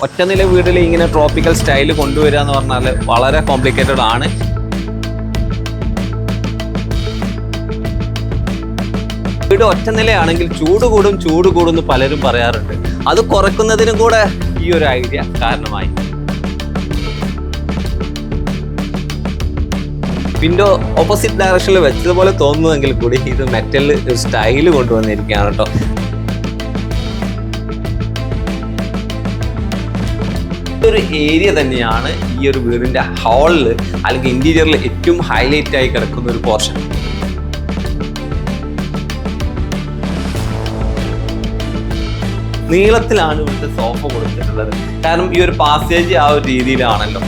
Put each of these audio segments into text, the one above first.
ഒറ്റനില വീട്ടിൽ ഇങ്ങനെ tropical style കൊണ്ടുവരിക എന്ന് പറഞ്ഞാൽ വളരെ കോംപ്ലിക്കേറ്റഡ് ആണ്. വീട് ഒറ്റനിലയാണെങ്കിൽ ചൂട് കൂടും എന്ന് പലരും പറയാറുണ്ട്. അത് കുറയ്ക്കുന്നതിനും കൂടെ ഈ ഒരു ഐഡിയ കാരണമായി. വിൻഡോ ഓപ്പോസിറ്റ് ഡയറക്ഷനിൽ വെച്ചതുപോലെ തോന്നുമെങ്കിൽ കൂടി ഇത് മെറ്റലിൽ ഒരു സ്റ്റൈല് കൊണ്ടുവന്നിരിക്കുകയാണ് കേട്ടോ. ഒരു ഏരിയ തന്നെയാണ് ഈ ഒരു വീടിന്റെ ഹാളിൽ അല്ലെങ്കിൽ ഇന്റീരിയറിൽ ഏറ്റവും ഹൈലൈറ്റ് ആയി കിടക്കുന്ന ഒരു പോർഷൻ. നീളത്തിലാണ് ഇവിടുത്തെ സോഫ കൊടുത്തിട്ടുള്ളത്. കാരണം ഈ ഒരു പാസേജ് ആ ഒരു രീതിയിലാണല്ലോ.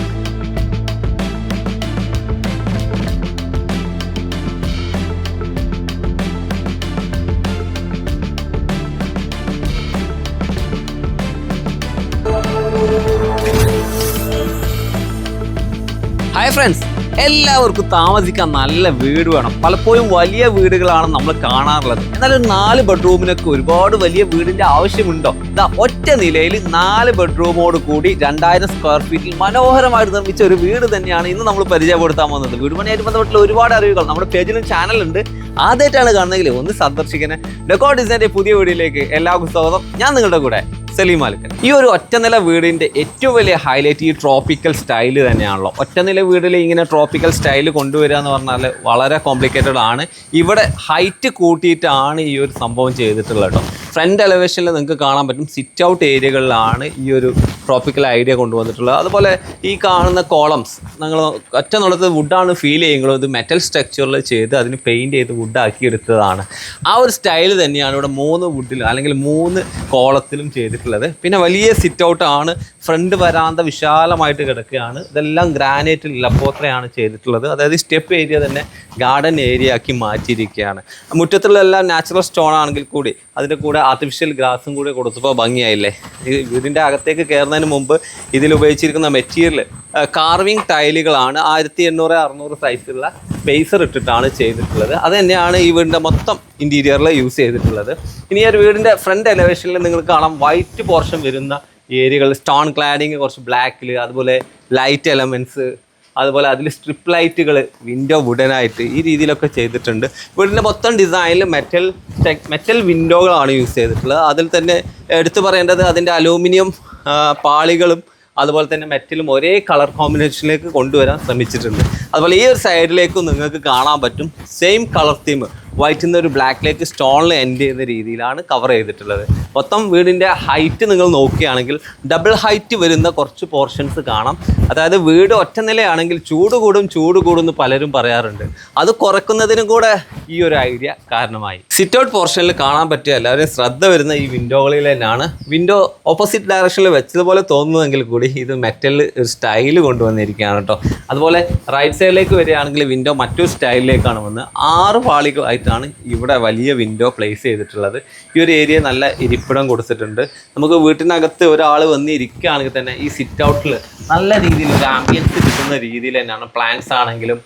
ഹായ് ഫ്രണ്ട്സ്, എല്ലാവർക്കും താമസിക്കാൻ നല്ല വീട് വേണം. പലപ്പോഴും വലിയ വീടുകളാണ് നമ്മൾ കാണാറുള്ളത്. എന്നാൽ ഒരു 4 ബെഡ്റൂമിനൊക്കെ ഒരുപാട് വലിയ വീടിന്റെ ആവശ്യമുണ്ടോ? ഇതാ ഒറ്റ നിലയിൽ 4 ബെഡ്റൂമോട് കൂടി 2000 സ്ക്വയർ ഫീറ്റിൽ മനോഹരമായിട്ട് നിർമ്മിച്ച ഒരു വീട് തന്നെയാണ് ഇന്ന് നമ്മൾ പരിചയപ്പെടുത്താൻ പോകുന്നത്. വീട് പണിയായിട്ട് ബന്ധപ്പെട്ടുള്ള ഒരുപാട് അറിവുകൾ നമ്മുടെ പേജിലും ചാനലുണ്ട്. ആദ്യമായിട്ടാണ് കാണുന്നതെങ്കിൽ ഒന്ന് സന്ദർശിക്കുന്നത്. ഡെക്കോർ ഡിസൈൻ്റെ പുതിയ വീഡിയോയിലേക്ക് എല്ലാവർക്കും സ്വാഗതം. ഞാൻ നിങ്ങളുടെ കൂടെ സലീം മാലിക്കൻ. ഈ ഒരു ഒറ്റനില വീടിന്റെ ഏറ്റവും വലിയ ഹൈലൈറ്റ് ഈ ട്രോപ്പിക്കൽ സ്റ്റൈല് തന്നെയാണല്ലോ. ഒറ്റനില വീടിൽ ഇങ്ങനെ ട്രോപ്പിക്കൽ സ്റ്റൈല് കൊണ്ടുവരിക എന്ന് പറഞ്ഞാൽ വളരെ കോംപ്ലിക്കേറ്റഡ് ആണ്. ഇവിടെ ഹൈറ്റ് കൂട്ടിയിട്ടാണ് ഈ ഒരു സംഭവം ചെയ്തിട്ടുള്ളത് കേട്ടോ. ഫ്രണ്ട് എലവേഷനിൽ നിങ്ങൾക്ക് കാണാൻ പറ്റും സിറ്റ് ഔട്ട് ഏരിയകളിലാണ് ഈ ഒരു ട്രോപ്പിക്കൽ ഐഡിയ കൊണ്ടുവന്നിട്ടുള്ളത്. അതുപോലെ ഈ കാണുന്ന കോളംസ് നിങ്ങൾ ഒറ്റ നോളത്ത് വുഡാണ് ഫീൽ ചെയ്യുന്നത്. ഇത് മെറ്റൽ സ്ട്രക്ചറിൽ ചെയ്ത് അതിന് പെയിൻറ് ചെയ്ത് വുഡാക്കി എടുത്തതാണ്. ആ ഒരു സ്റ്റൈൽ തന്നെയാണ് ഇവിടെ 3 വുഡിലും അല്ലെങ്കിൽ 3 കോളത്തിലും ചെയ്തിട്ടുള്ളത്. പിന്നെ വലിയ സിറ്റ് ഔട്ട് ആണ്. ഫ്രണ്ട് വരാന്ത വിശാലമായിട്ട് കിടക്കുകയാണ്. ഇതെല്ലാം ഗ്രാനൈറ്റിൽ ലപ്പോത്രയാണ് ചെയ്തിട്ടുള്ളത്. അതായത് സ്റ്റെപ്പ് ഏരിയ തന്നെ ഗാർഡൻ ഏരിയ ആക്കി മാറ്റിയിരിക്കുകയാണ്. മുറ്റത്തുള്ള എല്ലാം നാച്ചുറൽ സ്റ്റോൺ ആണെങ്കിൽ കൂടി അതിൻ്റെ കൂടെ ആർട്ടിഫിഷ്യൽ ഗ്രാസും കൂടി കൊടുത്തപ്പോൾ ഭംഗിയായില്ലേ. ഈ വീടിൻ്റെ അകത്തേക്ക് കയറുന്നതിന് മുമ്പ് ഇതിൽ ഉപയോഗിച്ചിരിക്കുന്ന മെറ്റീരിയൽ കാർവിങ് ടൈലുകളാണ്. 1800-600 സൈസുള്ള സ്പേസർ ഇട്ടിട്ടാണ് ചെയ്തിട്ടുള്ളത്. അത് തന്നെയാണ് ഈ വീടിൻ്റെ മൊത്തം ഇൻറ്റീരിയറിൽ യൂസ് ചെയ്തിട്ടുള്ളത്. ഇനി ഒരു വീടിൻ്റെ ഫ്രണ്ട് എലവേഷനിൽ നിങ്ങൾക്ക് കാണാം വൈറ്റ് പോർഷൻ വരുന്ന ഏരിയകൾ, സ്റ്റോൺ ക്ലാഡിങ് കുറച്ച് ബ്ലാക്കിൽ, അതുപോലെ ലൈറ്റ് എലമെൻറ്റ്സ്, അതുപോലെ അതിൽ സ്ട്രിപ്പ് ലൈറ്റുകൾ, വിൻഡോ വുഡനായിട്ട് ഈ രീതിയിലൊക്കെ ചെയ്തിട്ടുണ്ട്. വീടിൻ്റെ മൊത്തം ഡിസൈനിൽ മെറ്റൽ വിൻഡോകളാണ് യൂസ് ചെയ്തിട്ടുള്ളത്. അതിൽ തന്നെ എടുത്തു പറയേണ്ടത് അതിൻ്റെ അലൂമിനിയം പാളികളും അതുപോലെ തന്നെ മെറ്റലും ഒരേ കളർ കോമ്പിനേഷനിലേക്ക് കൊണ്ടുവരാൻ ശ്രമിച്ചിട്ടുണ്ട്. അതുപോലെ ഈ ഒരു സൈഡിലേക്കും നിങ്ങൾക്ക് കാണാൻ പറ്റും സെയിം കളർ തീം, വൈറ്റിൽ നിന്ന് ഒരു ബ്ലാക്കിലേക്ക് സ്റ്റോണിൽ എൻഡ് ചെയ്യുന്ന രീതിയിലാണ് കവർ ചെയ്തിട്ടുള്ളത്. മൊത്തം വീടിൻ്റെ ഹൈറ്റ് നിങ്ങൾ നോക്കുകയാണെങ്കിൽ ഡബിൾ ഹൈറ്റ് വരുന്ന കുറച്ച് പോർഷൻസ് കാണാം. അതായത് വീട് ഒറ്റ നിലയാണെങ്കിൽ ചൂട് കൂടും എന്ന് പലരും പറയാറുണ്ട്. അത് കുറയ്ക്കുന്നതിനും കൂടെ ഈ ഒരു ഐഡിയ കാരണമായി. സിറ്റ് ഔട്ട് പോർഷനിൽ കാണാൻ പറ്റിയ എല്ലാവരും ശ്രദ്ധ വരുന്ന ഈ വിൻഡോകളിൽ തന്നെയാണ്. വിൻഡോ ഓപ്പോസിറ്റ് ഡയറക്ഷനിൽ വെച്ചതുപോലെ തോന്നുമെങ്കിൽ കൂടി ഇത് മെറ്റലിൽ ഒരു സ്റ്റൈല് കൊണ്ടുവന്നിരിക്കുകയാണ് കേട്ടോ. അതുപോലെ റൈറ്റ് സൈഡിലേക്ക് വരികയാണെങ്കിൽ വിൻഡോ മറ്റൊരു സ്റ്റൈലിലേക്കാണ് വന്ന് 6 പാളികളായിട്ടാണ് ഇവിടെ വലിയ വിൻഡോ പ്ലേസ് ചെയ്തിട്ടുള്ളത്. ഈ ഒരു ഏരിയ നല്ല ഇരിപ്പിടം കൊടുത്തിട്ടുണ്ട്. നമുക്ക് വീട്ടിനകത്ത് ഒരാൾ വന്ന് ഇരിക്കുകയാണെങ്കിൽ തന്നെ ഈ സിറ്റ് ഔട്ടിൽ നല്ല രീതിയിൽ ഒരു ആംബിയൻസ് കിട്ടുന്ന രീതിയിൽ തന്നെയാണ് പ്ലാന്റ്സ് ആണെങ്കിലും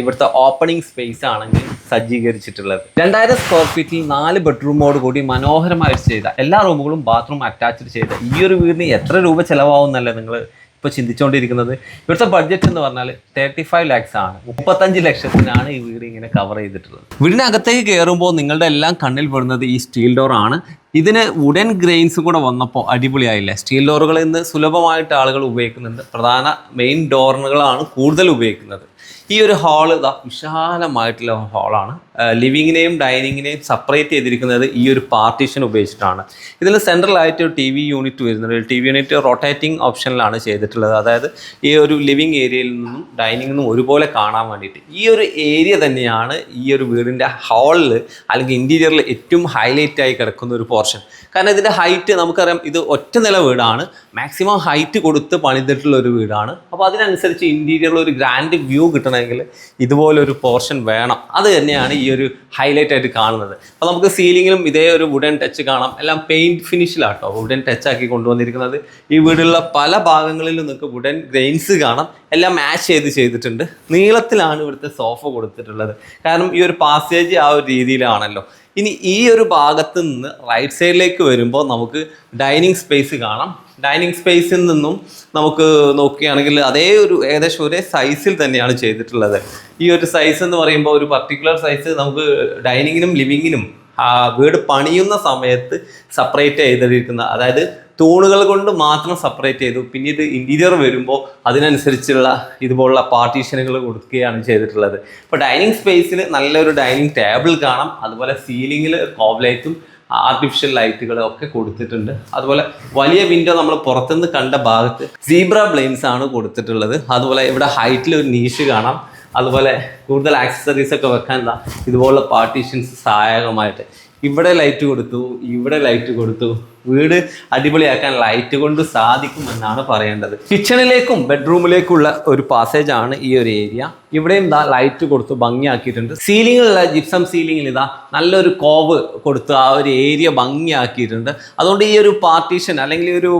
ഇവിടുത്തെ ഓപ്പണിംഗ് സ്പേസ് ആണെങ്കിലും സജ്ജീകരിച്ചിട്ടുള്ളത്. 2000 സ്ക്വയർ ഫീറ്റിൽ 4 ബെഡ്റൂമോട് കൂടി മനോഹരമായിട്ട് ചെയ്ത എല്ലാ റൂമുകളും ബാത്റൂം അറ്റാച്ച്ഡ് ചെയ്ത ഈ ഒരു വീടിന് എത്ര രൂപ ചിലവാകും എന്നല്ലേ നിങ്ങൾ ഇപ്പോൾ ചിന്തിച്ചുകൊണ്ടിരിക്കുന്നത്. ഇവിടുത്തെ ബഡ്ജറ്റ് എന്ന് പറഞ്ഞാൽ 35 lakhs ആണ്. 35 ലക്ഷത്തിനാണ് ഈ വീട് ഇങ്ങനെ കവർ ചെയ്തിട്ടുള്ളത്. വീടിനകത്തേക്ക് കയറുമ്പോൾ നിങ്ങളുടെ എല്ലാം കണ്ണിൽ പെടുന്നത് ഈ സ്റ്റീൽ ഡോർ ആണ്. ഇതിന് വുഡൻ ഗ്രെയിൻസ് കൂടെ വന്നപ്പോൾ അടിപൊളിയായില്ലേ. സ്റ്റീൽ ഡോറുകൾ ഇന്ന് സുലഭമായിട്ട് ആളുകൾ ഉപയോഗിക്കുന്നുണ്ട്. പ്രധാന മെയിൻ ഡോറുകളാണ് കൂടുതൽ ഉപയോഗിക്കുന്നത്. ഈ ഒരു ഹാള് വിശാലമായിട്ടുള്ള ഹാളാണ്. ലിവിങ്ങിനെയും ഡൈനിങ്ങിനെയും സെപ്പറേറ്റ് ചെയ്തിരിക്കുന്നത് ഈ ഒരു പാർട്ടീഷൻ ഉപയോഗിച്ചിട്ടാണ്. ഇതിൽ സെൻട്രലായിട്ട് ഒരു TV യൂണിറ്റ് വരുന്നുണ്ട്. TV യൂണിറ്റ് റൊട്ടേറ്റിംഗ് ഓപ്ഷനിലാണ് ചെയ്തിട്ടുള്ളത്. അതായത് ഈ ഒരു ലിവിങ് ഏരിയയിൽ നിന്നും ഡൈനിങ്ങിൽ നിന്നും ഒരുപോലെ കാണാൻ വേണ്ടിയിട്ട് ഈ ഒരു ഏരിയ തന്നെയാണ് ഈ ഒരു വീടിൻ്റെ ഹാളിൽ അല്ലെങ്കിൽ ഇൻറ്റീരിയറിൽ ഏറ്റവും ഹൈലൈറ്റ് ആയി കിടക്കുന്ന ഒരു പോർഷൻ. കാരണം ഇതിൻ്റെ ഹൈറ്റ് നമുക്കറിയാം, ഇത് ഒറ്റ നില വീടാണ്. മാക്സിമം ഹൈറ്റ് കൊടുത്ത് പണിതിട്ടുള്ള ഒരു വീടാണ്. അപ്പോൾ അതിനനുസരിച്ച് ഇൻറ്റീരിയറിൽ ഒരു ഗ്രാൻഡ് വ്യൂ കിട്ടണമെങ്കിൽ ഇതുപോലൊരു പോർഷൻ വേണം. അത് തന്നെയാണ് ഈ ഒരു ഹൈലൈറ്റ് ആയിട്ട് കാണുന്നത്. അപ്പോൾ നമുക്ക് സീലിങ്ങിലും ഇതേ ഒരു വുഡൻ ടച്ച് കാണാം. എല്ലാം പെയിൻറ്റ് ഫിനിഷിലാട്ടോ വുഡൻ ടച്ച് ആക്കി കൊണ്ടുവന്നിരിക്കുന്നത്. ഈ വീടുള്ള പല ഭാഗങ്ങളിലും നിങ്ങൾക്ക് വുഡൻ ഗ്രെയിൻസ് കാണാം. എല്ലാം മാച്ച് ചെയ്തിട്ടുണ്ട്. നീളത്തിലാണ് ഇവിടുത്തെ സോഫ കൊടുത്തിട്ടുള്ളത്. കാരണം ഈ ഒരു പാസേജ് ആ ഒരു രീതിയിലാണല്ലോ. ഇനി ഈ ഒരു ഭാഗത്ത് നിന്ന് റൈറ്റ് സൈഡിലേക്ക് വരുമ്പോൾ നമുക്ക് ഡൈനിങ് സ്പേസ് കാണാം. ഡൈനിങ് സ്പേസിൽ നിന്നും നമുക്ക് നോക്കുകയാണെങ്കിൽ അതേ ഒരു ഏകദേശം ഒരേ സൈസിൽ തന്നെയാണ് ചെയ്തിട്ടുള്ളത്. ഈ ഒരു സൈസ് എന്ന് പറയുമ്പോൾ ഒരു പർട്ടിക്കുലർ സൈസ് നമുക്ക് ഡൈനിങ്ങിനും ലിവിങ്ങിനും വീട് പണിയുന്ന സമയത്ത് സെപ്പറേറ്റ് ചെയ്തിരിക്കുന്ന, അതായത് തൂണുകൾ കൊണ്ട് മാത്രം സെപ്പറേറ്റ് ചെയ്തു. പിന്നീട് ഇൻറ്റീരിയർ വരുമ്പോൾ അതിനനുസരിച്ചുള്ള ഇതുപോലുള്ള പാർട്ടീഷനുകൾ കൊടുക്കുകയാണ് ചെയ്തിട്ടുള്ളത്. ഇപ്പോൾ ഡൈനിങ് സ്പേസിൽ നല്ലൊരു ഡൈനിങ് ടേബിൾ കാണാം. അതുപോലെ സീലിങ്ങിൽ കോവ് ലൈറ്റും ആർട്ടിഫിഷ്യൽ ലൈറ്റുകളും ഒക്കെ കൊടുത്തിട്ടുണ്ട്. അതുപോലെ വലിയ വിൻഡോ നമ്മൾ പുറത്തുനിന്ന് കണ്ട ഭാഗത്ത് സീബ്ര ബ്ലൈൻസ് ആണ് കൊടുത്തിട്ടുള്ളത്. അതുപോലെ ഇവിടെ ഹൈറ്റിൽ ഒരു നീഷ് കാണാം. അതുപോലെ കൂടുതൽ ആക്സസറീസ് ഒക്കെ വെക്കാൻ ഇതുപോലുള്ള പാർട്ടീഷൻസ് സഹായകമായിട്ട് ഇവിടെ ലൈറ്റ് കൊടുത്തു, ഇവിടെ ലൈറ്റ് കൊടുത്തു. വീട് അടിപൊളിയാക്കാൻ ലൈറ്റ് കൊണ്ട് സാധിക്കുമെന്നാണ് പറയേണ്ടത്. കിച്ചണിലേക്കും ബെഡ്റൂമിലേക്കുള്ള ഒരു പാസേജ് ആണ് ഈ ഒരു ഏരിയ. ഇവിടെയും ലൈറ്റ് കൊടുത്ത് ഭംഗിയാക്കിയിട്ടുണ്ട്. സീലിങ്ങിലുള്ള ജിപ്സം സീലിങ്ങിൽ നല്ലൊരു കോവ് കൊടുത്ത് ആ ഒരു ഏരിയ ഭംഗിയാക്കിയിട്ടുണ്ട്. അതുകൊണ്ട് ഈ ഒരു പാർട്ടീഷൻ അല്ലെങ്കിൽ ഒരു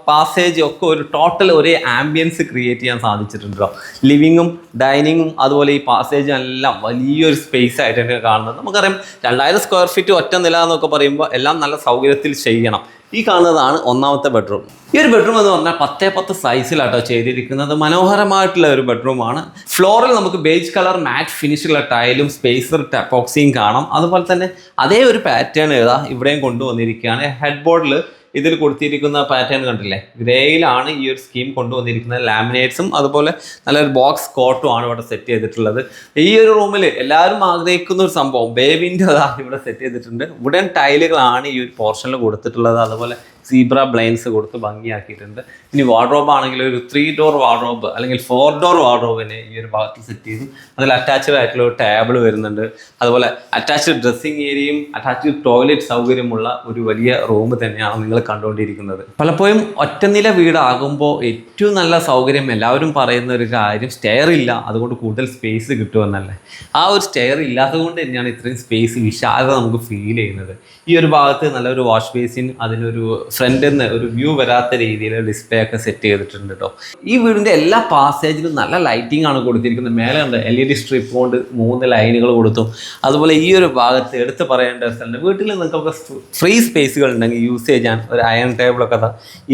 പാസേജ് ഒക്കെ ഒരു ടോട്ടൽ ഒരേ ആംബിയൻസ് ക്രിയേറ്റ് ചെയ്യാൻ സാധിച്ചിട്ടുണ്ടല്ലോ. ലിവിങ്ങും ഡൈനിങ്ങും അതുപോലെ ഈ പാസേജും എല്ലാം വലിയൊരു സ്പേസ് ആയിട്ടാണ് കാണുന്നത്. നമുക്കറിയാം 2000 സ്ക്വയർ ഫീറ്റ് ഒറ്റ നില എന്നൊക്കെ പറയുമ്പോൾ എല്ലാം നല്ല സൗകര്യത്തിൽ ചെയ്യണം. ഈ കാണുന്നതാണ് ഒന്നാമത്തെ ബെഡ്റൂം. ഈ ഒരു ബെഡ്റൂം എന്ന് പറഞ്ഞാൽ 10x10 സൈസിലാട്ടോ ചെയ്തിരിക്കുന്നത്. മനോഹരമായിട്ടുള്ള ഒരു ബെഡ്റൂമാണ്. ഫ്ലോറിൽ നമുക്ക് ബേജ് കളർ മാറ്റ് ഫിനിഷുള്ള ടൈലും സ്പേസർ ടപ്പോക്സിയും കാണാം. അതുപോലെ തന്നെ അതേ ഒരു പാറ്റേൺ ഇവിടെയും കൊണ്ടുവന്നിരിക്കുകയാണ്. ഹെഡ് ബോർഡിൽ ഇതിൽ കൊടുത്തിരിക്കുന്ന പാറ്റേൺ കണ്ടില്ലേ, ഗ്രേയിലാണ് ഈ ഒരു സ്കീം കൊണ്ടുവന്നിരിക്കുന്നത്. ലാമിനേറ്റ്സും അതുപോലെ നല്ലൊരു ബോക്സ് കോട്ടും ആണ് ഇവിടെ സെറ്റ് ചെയ്തിട്ടുള്ളത്. ഈ ഒരു റൂമിൽ എല്ലാവരും ആഗ്രഹിക്കുന്ന ഒരു സംഭവം ബേബിൻ്റെ ഇവിടെ സെറ്റ് ചെയ്തിട്ടുണ്ട്. വുഡൻ ടൈലുകളാണ് ഈ ഒരു പോർഷനിൽ കൊടുത്തിട്ടുള്ളത്. അതുപോലെ സീബ്ര ബ്ലൈൻസ് കൊടുത്ത് ഭംഗിയാക്കിയിട്ടുണ്ട്. ഇനി വാർഡ്രോബ് ആണെങ്കിൽ ഒരു 3 ഡോർ വാർഡ്രോബ് അല്ലെങ്കിൽ 4 ഡോർ വാർഡ്രോബിനെ ഈ ഒരു ഭാഗത്ത് സെറ്റ് ചെയ്തു. അതിൽ അറ്റാച്ച്ഡ് ആയിട്ടുള്ള ഒരു ടേബിൾ വരുന്നുണ്ട്. അതുപോലെ അറ്റാച്ച്ഡ് ഡ്രസ്സിങ് ഏരിയയും അറ്റാച്ച്ഡ് ടോയ്ലറ്റ് സൗകര്യമുള്ള ഒരു വലിയ റൂം തന്നെയാണ് നിങ്ങൾ കണ്ടുകൊണ്ടിരിക്കുന്നത്. പലപ്പോഴും ഒറ്റനില വീടാകുമ്പോൾ ഏറ്റവും നല്ല സൗകര്യം എല്ലാവരും പറയുന്ന ഒരു കാര്യം സ്റ്റെയർ ഇല്ല, അതുകൊണ്ട് കൂടുതൽ സ്പേസ് കിട്ടുമെന്നല്ലേ. ആ ഒരു സ്റ്റെയർ ഇല്ലാത്തത് കൊണ്ട് തന്നെയാണ് ഇത്രയും സ്പേസ് വിശാലത നമുക്ക് ഫീൽ ചെയ്യുന്നത്. ഈ ഒരു ഭാഗത്ത് നല്ലൊരു വാഷ് ബേസിൻ, അതിനൊരു ഫ്രണ്ടിൽ നിന്ന് ഒരു വ്യൂ വരാത്ത രീതിയിൽ ഡിസ്പ്ലേ ഒക്കെ സെറ്റ് ചെയ്തിട്ടുണ്ട് കേട്ടോ. ഈ വീടിൻ്റെ എല്ലാ പാസേജിലും നല്ല ലൈറ്റിംഗ് ആണ് കൊടുത്തിരിക്കുന്നത്. മേലെ ഉണ്ട് LED സ്ട്രിപ്പ് കൊണ്ട് 3 ലൈനുകൾ കൊടുത്തു. അതുപോലെ ഈ ഒരു ഭാഗത്ത് എടുത്ത് പറയേണ്ട സ്ഥലമുണ്ട്. വീട്ടിൽ നിങ്ങൾക്ക് ഫ്രീ സ്പേസുകൾ ഉണ്ടെങ്കിൽ യൂസ് ചെയ്യാൻ ഒരു അയൺ ടേബിളൊക്കെ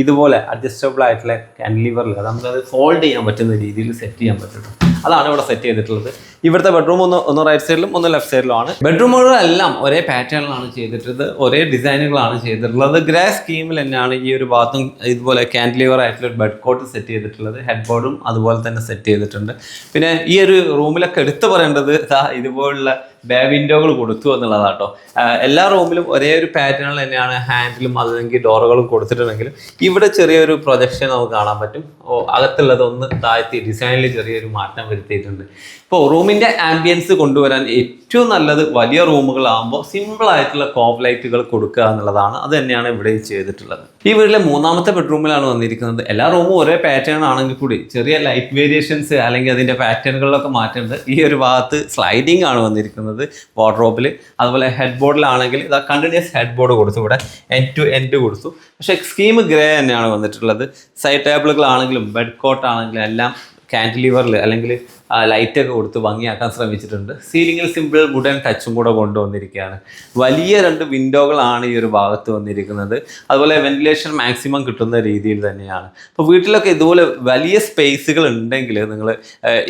ഇതുപോലെ അഡ്ജസ്റ്റബിൾ ആയിട്ടുള്ള കാൻഡിലിവറിൽ നമുക്കത് ഫോൾഡ് ചെയ്യാൻ പറ്റുന്ന രീതിയിൽ സെറ്റ് ചെയ്യാൻ പറ്റും. അതാണ് ഇവിടെ സെറ്റ് ചെയ്തിട്ടുള്ളത്. ഇവിടുത്തെ ബെഡ്റൂം ഒന്ന് റൈറ്റ് സൈഡിലും ഒന്ന് ലെഫ്റ്റ് സൈഡിലുമാണ്. ബെഡ്റൂമുകളെല്ലാം ഒരേ പാറ്റേണിലാണ് ചെയ്തിട്ടുള്ളത്, ഒരേ ഡിസൈനുകളാണ് ചെയ്തിട്ടുള്ളത്. ഗ്രേ സ്കീമിൽ തന്നെയാണ് ഈ ഒരു ഭാഗത്തും ഇതുപോലെ കാൻഡിലിവർ ആയിട്ടുള്ള ഒരു ബെഡ് കോട്ട് സെറ്റ് ചെയ്തിട്ടുള്ളത്. ഹെഡ് ബോർഡും അതുപോലെ തന്നെ സെറ്റ് ചെയ്തിട്ടുണ്ട്. പിന്നെ ഈ ഒരു റൂമിലൊക്കെ എടുത്തു പറയേണ്ടത് ഇതുപോലുള്ള ബേ വിൻഡോകൾ കൊടുത്തു എന്നുള്ളതാട്ടോ. എല്ലാ റൂമിലും ഒരേ ഒരു പാറ്റേണിൽ തന്നെയാണ് ഹാൻഡിലും അല്ലെങ്കിൽ ഡോറുകളും കൊടുത്തിട്ടുണ്ടെങ്കിലും ഇവിടെ ചെറിയൊരു പ്രൊജക്ഷൻ നമുക്ക് കാണാൻ പറ്റും. അകത്തുള്ളത് ഒന്ന് താഴ്ത്തി ഡിസൈനിൽ ചെറിയൊരു മാറ്റം വരുത്തിയിട്ടുണ്ട്. ഇപ്പോൾ റൂമിൻ്റെ ആംബിയൻസ് കൊണ്ടുവരാൻ ഏറ്റവും നല്ലത് വലിയ റൂമുകളാകുമ്പോൾ സിമ്പിളായിട്ടുള്ള കോവ് ലൈറ്റുകൾ കൊടുക്കുക എന്നുള്ളതാണ്. അത് തന്നെയാണ് ഇവിടെ ചെയ്തിട്ടുള്ളത്. ഈ വീട്ടിലെ 3ാമത്തെ ബെഡ്റൂമിലാണ് വന്നിരിക്കുന്നത്. എല്ലാ റൂമും ഒരേ പാറ്റേൺ ആണെങ്കിൽ കൂടി ചെറിയ ലൈറ്റ് വേരിയേഷൻസ് അല്ലെങ്കിൽ അതിൻ്റെ പാറ്റേണുകളിലൊക്കെ മാറ്റേണ്ടത്. ഈ ഒരു ഭാഗത്ത് സ്ലൈഡിങ് ആണ് വന്നിരിക്കുന്നത് വാർഡ്രോബിൽ. അതുപോലെ ഹെഡ് ബോർഡിലാണെങ്കിൽ കണ്ടിന്യൂസ് ഹെഡ് ബോർഡ് കൊടുത്തു, ഇവിടെ എൻഡ് ടു എൻഡ് കൊടുത്തു. പക്ഷേ സ്കീം ഗ്രേ തന്നെയാണ് വന്നിട്ടുള്ളത്. സൈഡ് ടേബിളുകളാണെങ്കിലും ബെഡ് കോട്ട് ആണെങ്കിലും എല്ലാം കാൻഡിലിവറിൽ അല്ലെങ്കിൽ ലൈറ്റൊക്കെ കൊടുത്ത് ഭംഗിയാക്കാൻ ശ്രമിച്ചിട്ടുണ്ട്. സീലിങ്ങിൽ സിമ്പിൾ വുഡൻ ടച്ചും കൂടെ കൊണ്ടുവന്നിരിക്കുകയാണ്. വലിയ 2 വിൻഡോകളാണ് ഈ ഒരു ഭാഗത്ത് വന്നിരിക്കുന്നത്. അതുപോലെ വെന്റിലേഷൻ മാക്സിമം കിട്ടുന്ന രീതിയിൽ തന്നെയാണ്. അപ്പോൾ വീട്ടിലൊക്കെ ഇതുപോലെ വലിയ സ്പേസുകൾ ഉണ്ടെങ്കിൽ നിങ്ങൾ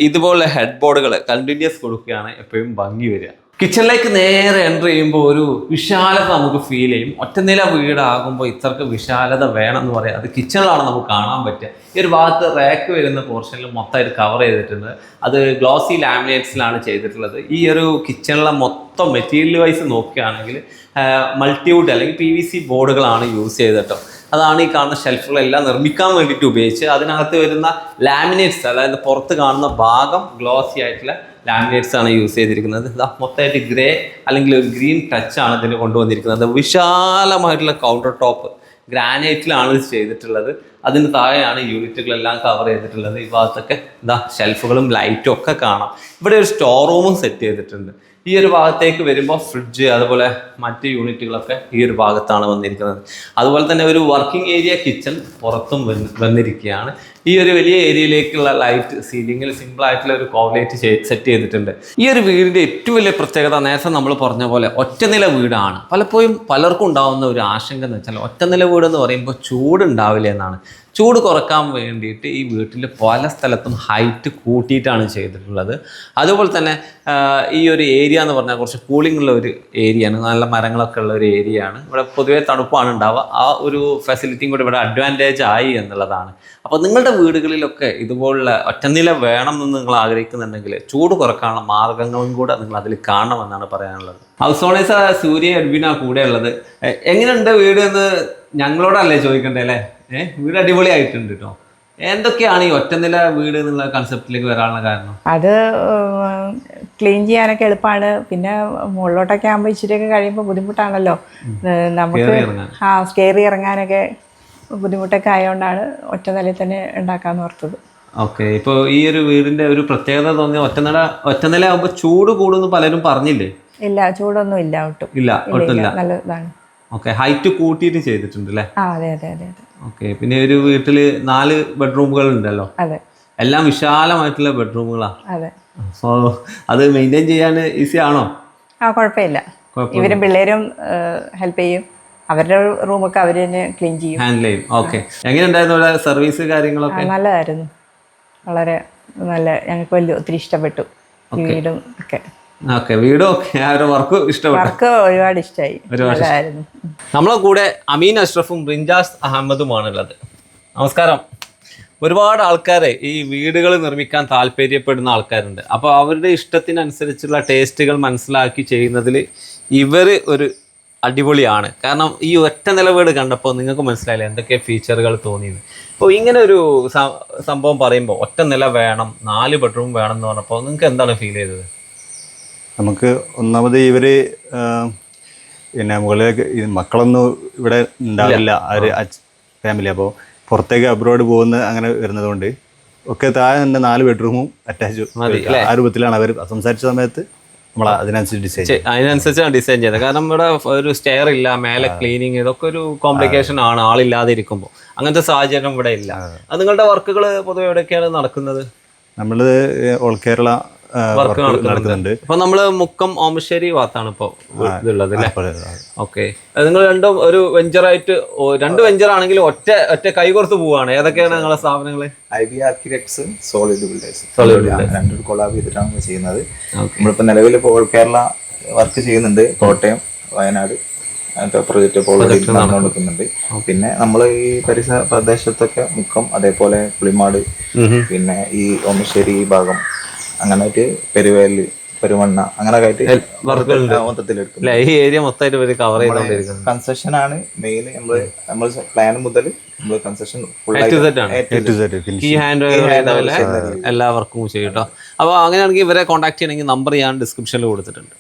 ഇതുപോലെ ഹെഡ് ബോർഡുകൾ കണ്ടിന്യൂസ് കൊടുക്കുകയാണ് എപ്പോഴും ഭംഗി വരിക. കിച്ചണിലേക്ക് നേരെ എൻ്റർ ചെയ്യുമ്പോൾ ഒരു വിശാലത നമുക്ക് ഫീൽ ചെയ്യും. ഒറ്റനില വീടാകുമ്പോൾ ഇത്രക്ക് വിശാലത വേണമെന്ന് പറയാം. അത് കിച്ചണിലാണ് നമുക്ക് കാണാൻ പറ്റുക. ഈ ഒരു ഭാഗത്ത് റാക്ക് വരുന്ന പോർഷനിൽ മൊത്തമായിട്ട് കവർ ചെയ്തിട്ടുണ്ട്. അത് ഗ്ലോസി ലാമിനേറ്റ്സിലാണ് ചെയ്തിട്ടുള്ളത്. ഈ ഒരു കിച്ചണിലെ മൊത്തം മെറ്റീരിയൽ വൈസ് നോക്കുകയാണെങ്കിൽ മൾട്ടിവുഡ് അല്ലെങ്കിൽ PVC ബോർഡുകളാണ് യൂസ് ചെയ്തിട്ടോ. അതാണ് ഈ കാണുന്ന ഷെൽഫുകളെല്ലാം നിർമ്മിക്കാൻ വേണ്ടിയിട്ട് ഉപയോഗിച്ച് അതിനകത്ത് വരുന്ന ലാമിനേറ്റ്സ്, അതായത് പുറത്ത് കാണുന്ന ഭാഗം ഗ്ലോസി ആയിട്ടുള്ള ലാമിനേറ്റ്സ് ആണ് യൂസ് ചെയ്തിരിക്കുന്നത്. മൊത്തമായിട്ട് ഗ്രേ അല്ലെങ്കിൽ ഒരു ഗ്രീൻ ടച്ചാണ് ഇതിന് കൊണ്ടുവന്നിരിക്കുന്നത്. വിശാലമായിട്ടുള്ള കൗണ്ടർ ടോപ്പ് ഗ്രാനൈറ്റിലാണ് ഇത് ചെയ്തിട്ടുള്ളത്. അതിന് താഴെയാണ് യൂണിറ്റുകളെല്ലാം കവർ ചെയ്തിട്ടുള്ളത്. ഈ ഭാഗത്തൊക്കെ ഇതാ ഷെൽഫുകളും ലൈറ്റും ഒക്കെ കാണാം. ഇവിടെ ഒരു സ്റ്റോർ റൂമും സെറ്റ് ചെയ്തിട്ടുണ്ട്. ഈ ഒരു ഭാഗത്തേക്ക് വരുമ്പോൾ ഫ്രിഡ്ജ് അതുപോലെ മറ്റ് യൂണിറ്റുകളൊക്കെ ഈ ഒരു ഭാഗത്താണ് വന്നിരിക്കുന്നത്. അതുപോലെ തന്നെ ഒരു വർക്കിംഗ് ഏരിയ കിച്ചൺ പുറത്തും വന്നിരിക്കുകയാണ്. ഈ ഒരു വലിയ ഏരിയയിലേക്കുള്ള ലൈറ്റ് സീലിംഗിൽ സിമ്പിൾ ആയിട്ടുള്ള ഒരു കോവലേറ്റ് സെറ്റ് ചെയ്തിട്ടുണ്ട്. ഈ ഒരു വീടിൻ്റെ ഏറ്റവും വലിയ പ്രത്യേകത നേരത്തെ നമ്മൾ പറഞ്ഞ പോലെ ഒറ്റനില വീടാണ്. പലപ്പോഴും പലർക്കും ഉണ്ടാകുന്ന ഒരു ആശങ്ക എന്ന് വെച്ചാൽ ഒറ്റനില വീട് എന്ന് പറയുമ്പോൾ ചൂടുണ്ടാവില്ല എന്നാണ്. ചൂട് കുറക്കാൻ വേണ്ടിയിട്ട് ഈ വീട്ടിൽ പല സ്ഥലത്തും ഹൈറ്റ് കൂട്ടിയിട്ടാണ് ചെയ്തിട്ടുള്ളത്. അതുപോലെ തന്നെ ഈ ഒരു ഏരിയ എന്ന് പറഞ്ഞാൽ കുറച്ച് കൂളിംഗ് ഉള്ള ഒരു ഏരിയയാണ്. നല്ല മരങ്ങളൊക്കെ ഉള്ള ഒരു ഏരിയയാണ്. ഇവിടെ പൊതുവേ തണുപ്പാണ് ഉണ്ടാവുക. ആ ഒരു ഫെസിലിറ്റിയും കൂടി ഇവിടെ അഡ്വാൻറ്റേജ് ആയി എന്നുള്ളതാണ്. അപ്പോൾ നിങ്ങളുടെ വീടുകളിലൊക്കെ ഇതുപോലുള്ള ഒറ്റനില വേണം എന്ന് നിങ്ങൾ ആഗ്രഹിക്കുന്നുണ്ടെങ്കിൽ ചൂട് കുറക്കാനുള്ള മാർഗങ്ങളും കൂടെ നിങ്ങൾ അതിൽ കാണണമെന്നാണ് പറയാനുള്ളത്. ഹൗസ് ഓണേഴ്സ് സൂര്യ എഡ്വിനാ കൂടെ ഉള്ളത്. എങ്ങനെയുണ്ട് വീട് എന്ന് ഞങ്ങളോടല്ലേ ചോദിക്കണ്ടേ അല്ലേ? വീട് അടിപൊളിയായിട്ടുണ്ട് കേട്ടോ. എന്തൊക്കെയാണ് ഈ ഒറ്റനില വീട് എന്നുള്ള കൺസെപ്റ്റിലേക്ക് വരാനുള്ള കാരണം? അത് ക്ലീൻ ചെയ്യാനൊക്കെ എളുപ്പമാണ്. പിന്നെ മുകളിലോട്ടൊക്കെ ആകുമ്പോൾ ഇച്ചിരിയൊക്കെ കഴിയുമ്പോൾ ബുദ്ധിമുട്ടാണല്ലോ നമുക്ക്. കയറി ഇറങ്ങാനൊക്കെ ബുദ്ധിമുട്ടൊക്കെ ആയതുകൊണ്ടാണ് ഒറ്റ നിലയിൽ തന്നെ ഉണ്ടാക്കാമെന്ന് ഓർത്തത്. ഓക്കെ, ഇപ്പോൾ ഈ ഒരു വീടിന്റെ ഒരു പ്രത്യേകത തോന്നിയ ഒറ്റനില ആകുമ്പോൾ ചൂട് കൂടുമെന്ന് പലരും പറഞ്ഞില്ലേ? ഇല്ല, ചൂടൊന്നും ഇല്ല ഒട്ടും. ഇല്ല, ഒട്ടുമില്ല. നല്ലതാണ്. ഓക്കെ, ഹൈറ്റ് കൂട്ടിയിട്ട് ചെയ്തിട്ടുണ്ട് അല്ലേ? അതെ അതെ അതെ അതെ. ഓക്കെ, പിന്നെ ഒരു വീട്ടില് 4 ബെഡ്റൂമുകൾ ഉണ്ടല്ലോ. അതെ, എല്ലാം വിശാലമായിട്ടുള്ള ബെഡ്റൂമുകളാണ്. അതെ. സോ അത് മെയിൻറ്റെയിൻ ചെയ്യാൻ ഈസി ആണോ? കുഴപ്പമില്ല. ഇവരും പിള്ളേരും ഹെൽപ്പ് ചെയ്യും. അവരുടെ റൂമൊക്കെ അവർ തന്നെ ക്ലീൻ ചെയ്യും, ഹാൻഡിൽ ചെയ്യും. ഓക്കെ, എങ്ങനെയുണ്ടായിരുന്നു ഇവിടെ സർവീസ് കാര്യങ്ങളൊക്കെ? നല്ലതായിരുന്നു, വളരെ നല്ല. ഞങ്ങൾക്ക് ഒത്തിരി ഇഷ്ടപ്പെട്ടു വീടും ഒക്കെ. ഓക്കെ, വീടും ഒക്കെ വർക്ക് ഇഷ്ടപ്പെട്ടു. വർക്ക് ഒരുപാട് ഇഷ്ടമായി, നല്ലതായിരുന്നു. നമ്മളെ കൂടെ അമീൻ അഷ്റഫും റിൻജാസ് അഹമ്മദുമാണ് ഉള്ളത്. നമസ്കാരം. ഒരുപാട് ആൾക്കാരെ ഈ വീടുകൾ നിർമ്മിക്കാൻ താല്പര്യപ്പെടുന്ന ആൾക്കാരുണ്ട്. അപ്പോൾ അവരുടെ ഇഷ്ടത്തിനനുസരിച്ചുള്ള ടേസ്റ്റുകൾ മനസ്സിലാക്കി ചെയ്യുന്നതിൽ ഇവർ ഒരു അടിപൊളിയാണ്. കാരണം ഈ ഒറ്റ നില വീട് കണ്ടപ്പോൾ നിങ്ങൾക്ക് മനസ്സിലായില്ല എന്തൊക്കെ ഫീച്ചറുകൾ തോന്നിയത്. അപ്പോൾ ഇങ്ങനെ ഒരു സംഭവം പറയുമ്പോൾ ഒറ്റ നില വേണം, 4 ബെഡ്റൂം വേണം എന്ന് പറഞ്ഞപ്പോൾ നിങ്ങൾക്ക് എന്താണ് ഫീൽ ചെയ്തത്? നമുക്ക് ഒന്നാമത് ഇവര് പിന്നെ മുകളിലേക്ക് മക്കളൊന്നും ഇവിടെ ഉണ്ടാവില്ല, അവർ ഫാമിലി. അപ്പോൾ പുറത്തേക്ക് അബ്രോഡ് പോകുന്ന അങ്ങനെ വരുന്നത് കൊണ്ട് ഒക്കെ താഴെ തന്നെ 4 ബെഡ്റൂമും അറ്റാച്ച് ആ രൂപത്തിലാണ് അവർ സംസാരിച്ച സമയത്ത് നമ്മൾ അതിനനുസരിച്ചാണ് ഡിസൈൻ ചെയ്തത്. കാരണം ഇവിടെ ഒരു സ്റ്റെയർ ഇല്ല, മേലെ ക്ലീനിങ്, ഇതൊക്കെ ഒരു കോംപ്ലിക്കേഷൻ ആണ് ആളില്ലാതെ ഇരിക്കുമ്പോൾ. അങ്ങനത്തെ സാഹചര്യം ഇവിടെ ഇല്ല. അത് നിങ്ങളുടെ വർക്കുകൾ പൊതുവെ എവിടെയൊക്കെയാണ് നടക്കുന്നത്? നമ്മൾ ഓൾ കേരള വർക്ക് നടക്കുന്നുണ്ട്. അപ്പൊ നമ്മള് മുക്കം ഓമശ്ശേരി ഭാഗത്താണ് ഇപ്പൊ ഇതുള്ളത് അല്ലേ? ഓക്കെ, നിങ്ങൾ രണ്ടും ഒരു വെഞ്ചറായിട്ട് 2 വെഞ്ചർ ആണെങ്കിൽ ഒറ്റ കൈ കൊടുത്ത് പോവാണ്. ഏതൊക്കെയാണ് നിങ്ങളുടെ സ്ഥാപനങ്ങള്? IB ആർക്കിടെക്ട്സ്, സോളിഡ് ബിൽഡേഴ്സ്, രണ്ടു കൊളാബ് ചെയ്തിട്ടാണ് നമ്മൾ ചെയ്യുന്നത്. നമ്മളിപ്പോ നിലവിൽ ഓൾ കേരള വർക്ക് ചെയ്യുന്നുണ്ട്. കോട്ടയം, വയനാട് അങ്ങനത്തെ പ്രൊജക്റ്റ് നടന്നുകൊടുക്കുന്നുണ്ട്. പിന്നെ നമ്മൾ ഈ പരിസര പ്രദേശത്തൊക്കെ മുക്കം, അതേപോലെ പുളിമാട്, പിന്നെ ഈ ഓമശ്ശേരി ഈ ഭാഗം, അങ്ങനായിട്ട് പെരുവേല്, പെരുമണ്ണ, അങ്ങനൊക്കെ ആയിട്ട് മൊത്തത്തിലെടുക്കും. ഈ ഏരിയ മൊത്തമായിട്ട് കവർ ചെയ്തോണ്ടിരിക്കുന്നത്. കൺസ്ട്രക്ഷൻ ആണ് മെയിൻ. നമ്മൾ പ്ലാൻ മുതൽ നമ്മൾ കൺസ്ട്രക്ഷൻ എല്ലാ വർക്കും ചെയ്യും കേട്ടോ. അപ്പോൾ അങ്ങനെയാണെങ്കിൽ ഇവരെ കോൺടാക്ട് ചെയ്യണമെങ്കിൽ നമ്പർ ഞാൻ ഡിസ്ക്രിപ്ഷനിൽ കൊടുത്തിട്ടുണ്ട്.